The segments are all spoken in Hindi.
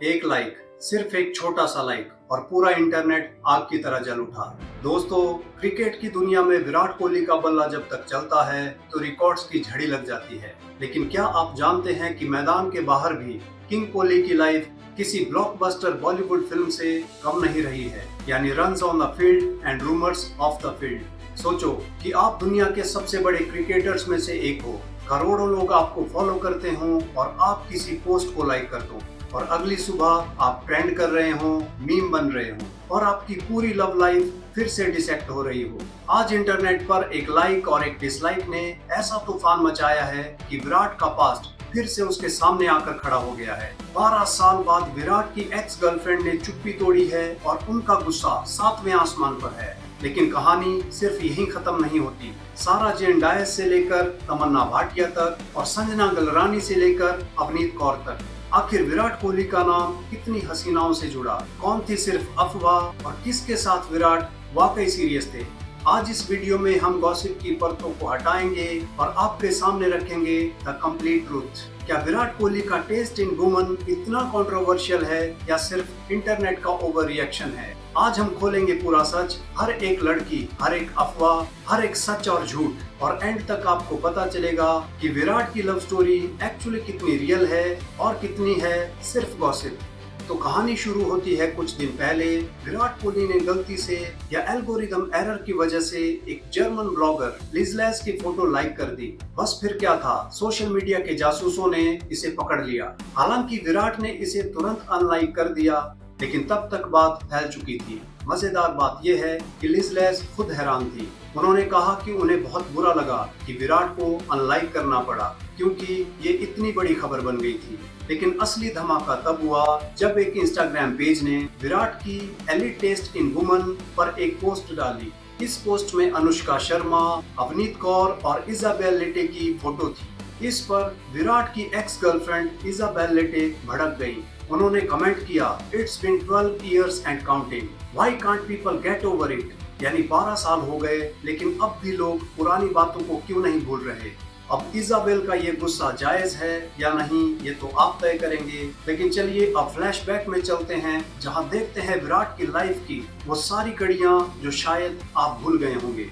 एक लाइक, सिर्फ एक छोटा सा लाइक और पूरा इंटरनेट आग की तरह जल उठा। दोस्तों, क्रिकेट की दुनिया में विराट कोहली का बल्ला जब तक चलता है तो रिकॉर्ड्स की झड़ी लग जाती है। लेकिन क्या आप जानते हैं कि मैदान के बाहर भी किंग कोहली की लाइफ किसी ब्लॉकबस्टर बॉलीवुड फिल्म से कम नहीं रही है। यानी runs on the field and rumours of the field. सोचो कि आप दुनिया के सबसे बड़े क्रिकेटर्स में से एक हो, करोड़ों लोग आपको फॉलो करते हों और आप किसी पोस्ट को लाइक कर दो और अगली सुबह आप ट्रेंड कर रहे हो, मीम बन रहे हो और आपकी पूरी लव लाइफ फिर से डिसेक्ट हो रही हो। आज इंटरनेट पर एक लाइक और एक डिसलाइक ने ऐसा तूफान मचाया है कि विराट का पास्ट फिर से उसके सामने आकर खड़ा हो गया है। 12 साल बाद विराट की एक्स गर्लफ्रेंड ने चुप्पी तोड़ी है और उनका गुस्सा 7वें आसमान पर है। लेकिन कहानी सिर्फ यहीं खत्म नहीं होती। सारा जेन डायस से लेकर तमन्ना भाटिया तक और संजना गलरानी से लेकर अवनीत कौर तक, आखिर विराट कोहली का नाम कितनी हसीनाओं से जुड़ा, कौन थी सिर्फ अफवाह और किसके साथ विराट वाकई सीरियस थे। आज इस वीडियो में हम गॉसिप की परतों को हटाएंगे और आपके सामने रखेंगे द कंप्लीट ट्रूथ। क्या विराट कोहली का टेस्ट इन वुमन इतना कंट्रोवर्शियल है या सिर्फ इंटरनेट का ओवर रिएक्शन है? आज हम खोलेंगे पूरा सच, हर एक लड़की, हर एक अफवाह, हर एक सच और झूठ, और एंड तक आपको पता चलेगा कि विराट की लव स्टोरी एक्चुअली कितनी रियल है और कितनी है सिर्फ गॉसिप। तो कहानी शुरू होती है कुछ दिन पहले। विराट कोहली ने गलती से या एल्गोरिदम एरर की वजह से एक जर्मन ब्लॉगर लिजलेस की फोटो लाइक कर दी। बस फिर क्या था, सोशल मीडिया के जासूसों ने इसे पकड़ लिया। हालांकि विराट ने इसे तुरंत अनलाइक कर दिया, लेकिन तब तक बात फैल चुकी थी। मजेदार बात यह है कि लिजलेस खुद हैरान थी। उन्होंने कहा कि उन्हें बहुत बुरा लगा कि विराट को अनलाइक करना पड़ा, क्योंकि ये इतनी बड़ी खबर बन गई थी। लेकिन असली धमाका तब हुआ जब एक इंस्टाग्राम पेज ने विराट की एलिट टेस्ट इन वुमन पर एक पोस्ट डाली। इस पोस्ट में अनुष्का शर्मा, अवनीत कौर और इजाबेल लेटे की फोटो थी। इस पर विराट की एक्स गर्लफ्रेंड इजाबेल लेटे भड़क गई। उन्होंने कमेंट किया, it's been 12 years and counting, why can't people get over it. यानी 12 साल हो गए, लेकिन अब भी लोग पुरानी बातों को क्यों नहीं भूल रहे। अब इजाबेल का ये गुस्सा जायज है या नहीं, ये तो आप तय करेंगे। लेकिन चलिए अब फ्लैशबैक में चलते हैं, जहां देखते हैं विराट की लाइफ की वो सारी कड़ियां जो शायद आप भूल गए होंगे।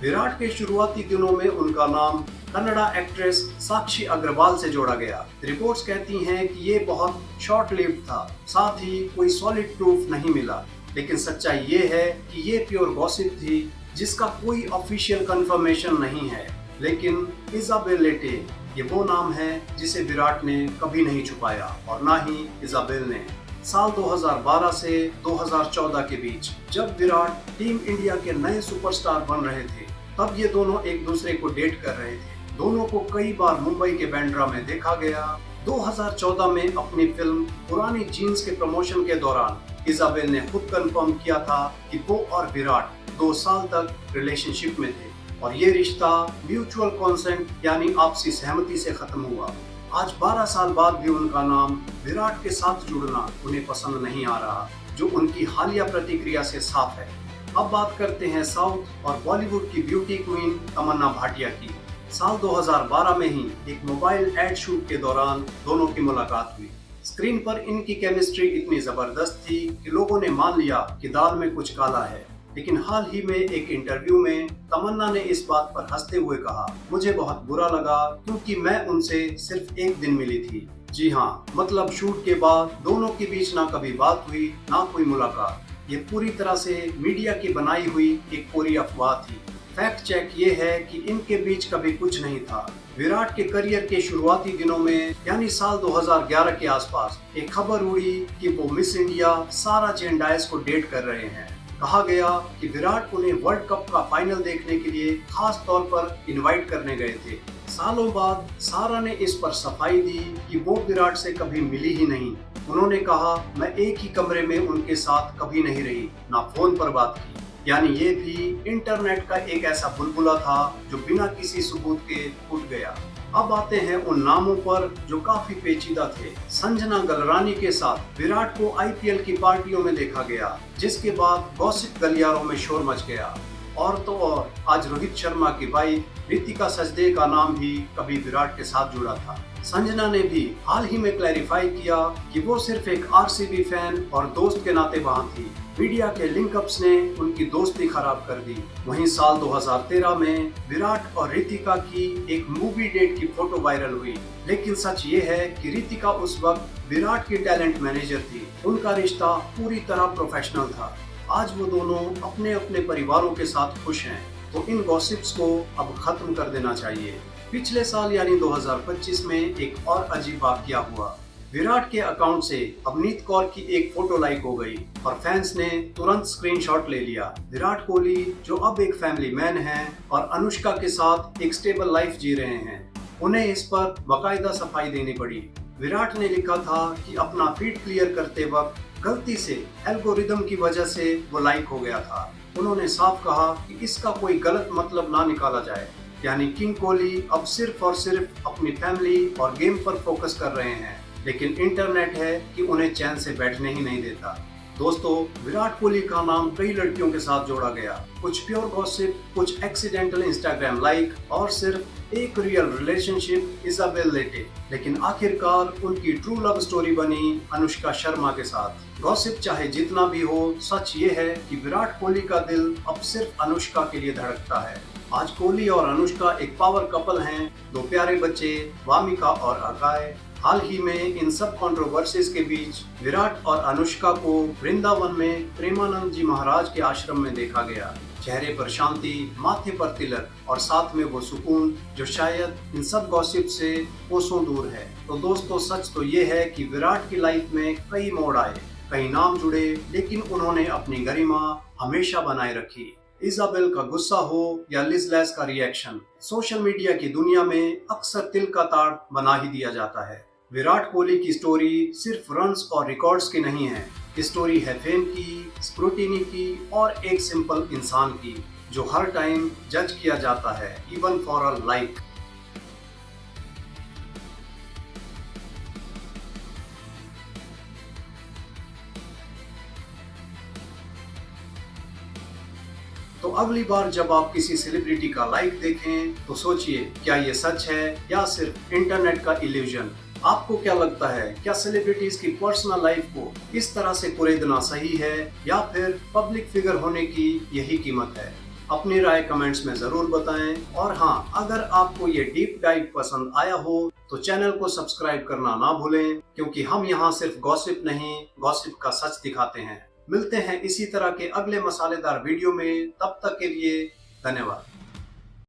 विराट के शुरुआती दिनों में उनका नाम कन्नड़ा एक्ट्रेस साक्षी अग्रवाल से जोड़ा गया। रिपोर्ट्स कहती हैं कि ये बहुत शॉर्ट लिव्ड था, साथ ही कोई सॉलिड प्रूफ नहीं मिला। लेकिन सच्चाई ये है कि ये प्योर गॉसिप थी, जिसका कोई ऑफिशियल कंफर्मेशन नहीं है। लेकिन इजाबेल लेटे ये वो नाम है जिसे विराट ने कभी नहीं छुपाया और ना ही इजाबेल ने। साल 2012 से 2014 के बीच जब विराट टीम इंडिया के नए सुपरस्टार बन रहे थे, तब ये दोनों एक दूसरे को डेट कर रहे थे। दोनों को कई बार मुंबई के बांद्रा में देखा गया। 2014 में अपनी फिल्म पुरानी जीन्स के प्रमोशन के दौरान इजाबेल ने खुद कंफर्म किया था कि वो और विराट 2 साल तक रिलेशनशिप में थे और ये रिश्ता म्यूचुअल कॉन्सेंट यानी आपसी सहमति से खत्म हुआ। आज 12 साल बाद भी उनका नाम विराट के साथ जुड़ना उन्हें पसंद नहीं आ रहा, जो उनकी हालिया प्रतिक्रिया से साफ है। अब बात करते हैं साउथ और बॉलीवुड की ब्यूटी क्वीन तमन्ना भाटिया की। साल 2012 में ही एक मोबाइल एड शूट के दौरान दोनों की मुलाकात हुई। स्क्रीन पर इनकी केमिस्ट्री इतनी जबरदस्त थी कि लोगों ने मान लिया कि दाल में कुछ काला है। लेकिन हाल ही में एक इंटरव्यू में तमन्ना ने इस बात पर हंसते हुए कहा, मुझे बहुत बुरा लगा क्योंकि मैं उनसे सिर्फ एक दिन मिली थी। जी हाँ, मतलब शूट के बाद दोनों के बीच ना कभी बात हुई, ना कोई मुलाकात। ये पूरी तरह से मीडिया की बनाई हुई एक पूरी अफवाह थी। फैक्ट चेक ये है कि इनके बीच कभी कुछ नहीं था। विराट के करियर के शुरुआती दिनों में यानी साल 2011 के आसपास एक खबर उड़ी कि वो मिस इंडिया सारा जेन डायस को डेट कर रहे हैं। कहा गया कि विराट उन्हें वर्ल्ड कप का फाइनल देखने के लिए खास तौर पर इनवाइट करने गए थे। सालों बाद सारा ने इस पर सफाई दी कि वो विराट से कभी मिली ही नहीं। उन्होंने कहा, मैं एक ही कमरे में उनके साथ कभी नहीं रही, ना फोन पर बात की। यानी ये भी इंटरनेट का एक ऐसा बुलबुला था जो बिना किसी सबूत के उठ गया। अब आते हैं उन नामों पर जो काफी पेचीदा थे। संजना गलरानी के साथ विराट को आईपीएल की पार्टियों में देखा गया, जिसके बाद गॉसिप गलियारों में शोर मच गया। और तो और आज रोहित शर्मा की वाइफ रितिका सजदे का नाम भी कभी विराट के साथ जुड़ा था। संजना ने भी हाल ही में क्लैरिफाई किया कि वो सिर्फ एक आरसीबी फैन और दोस्त के नाते वहां थी। मीडिया के लिंकअप्स ने उनकी दोस्ती खराब कर दी। वहीं साल 2013 में विराट और रितिका की एक मूवी डेट की फोटो वायरल हुई, लेकिन सच ये है कि रितिका उस वक्त विराट की टैलेंट मैनेजर थी। उनका रिश्ता पूरी तरह प्रोफेशनल था। आज वो दोनों अपने अपने परिवारों के साथ खुश हैं, तो इन गॉसिप्स को अब खत्म कर देना चाहिए। पिछले साल यानी 2025 में एक और अजीब वाकया हुआ। विराट के अकाउंट से अवनीत कौर की एक फोटो लाइक हो गई और फैंस ने तुरंत स्क्रीनशॉट ले लिया। विराट कोहली जो अब एक फैमिली मैन हैं और अनुष्का के साथ एक स्टेबल लाइफ जी रहे हैं, उन्हें इस पर बाकायदा सफाई देनी पड़ी। विराट ने लिखा था कि अपना फीड क्लियर करते वक्त गलती से एल्गोरिदम की वजह से वो लाइक हो गया था। उन्होंने साफ कहा कि इसका कोई गलत मतलब ना निकाला जाए, यानी किंग कोहली अब सिर्फ और सिर्फ अपनी फैमिली और गेम पर फोकस कर रहे हैं, लेकिन इंटरनेट है कि उन्हें चैन से बैठने ही नहीं देता। दोस्तों, विराट कोहली का नाम कई लड़कियों के साथ जोड़ा गया, कुछ प्योर गॉसिप, कुछ एक्सीडेंटल इंस्टाग्राम लाइक और सिर्फ एक रियल रिलेशनशिप इजाबेल लेटे। लेकिन आखिरकार उनकी ट्रू लव स्टोरी बनी अनुष्का शर्मा के साथ। गॉसिप चाहे जितना भी हो, सच ये है कि विराट कोहली का दिल अब सिर्फ अनुष्का के लिए धड़कता है। आज कोहली और अनुष्का एक पावर कपल हैं, दो प्यारे बच्चे वामिका और अकाय। हाल ही में इन सब कंट्रोवर्सीज के बीच विराट और अनुष्का को वृंदावन में प्रेमानंद जी महाराज के आश्रम में देखा गया। चेहरे पर शांति, माथे पर तिलक और साथ में वो सुकून जो शायद इन सब गॉसिप से कोसों दूर है। तो दोस्तों, सच तो ये है कि विराट की लाइफ में कई मोड़ आए, कई नाम जुड़े, लेकिन उन्होंने अपनी गरिमा हमेशा बनाए रखी। इजाबेल का गुस्सा हो या लिज लेस का रिएक्शन, सोशल मीडिया की दुनिया में अक्सर तिल का ताड़ बना ही दिया जाता है। विराट कोहली की स्टोरी सिर्फ रन्स और रिकॉर्ड्स की नहीं है। स्टोरी है फेम की, स्क्रूटिनी की और एक सिंपल इंसान की जो हर टाइम जज किया जाता है, इवन फॉर अ लाइक। तो अगली बार जब आप किसी सेलिब्रिटी का लाइक देखें तो सोचिए, क्या ये सच है या सिर्फ इंटरनेट का इल्यूजन। आपको क्या लगता है, क्या सेलिब्रिटीज की पर्सनल लाइफ को इस तरह से कुरेदना सही है या फिर पब्लिक फिगर होने की यही कीमत है? अपनी राय कमेंट्स में जरूर बताएं। और हाँ, अगर आपको ये डीप डाइव पसंद आया हो तो चैनल को सब्सक्राइब करना ना भूलें, क्योंकि हम यहाँ सिर्फ गॉसिप नहीं, गॉसिप का सच दिखाते हैं। मिलते हैं इसी तरह के अगले मसालेदार वीडियो में, तब तक के लिए धन्यवाद।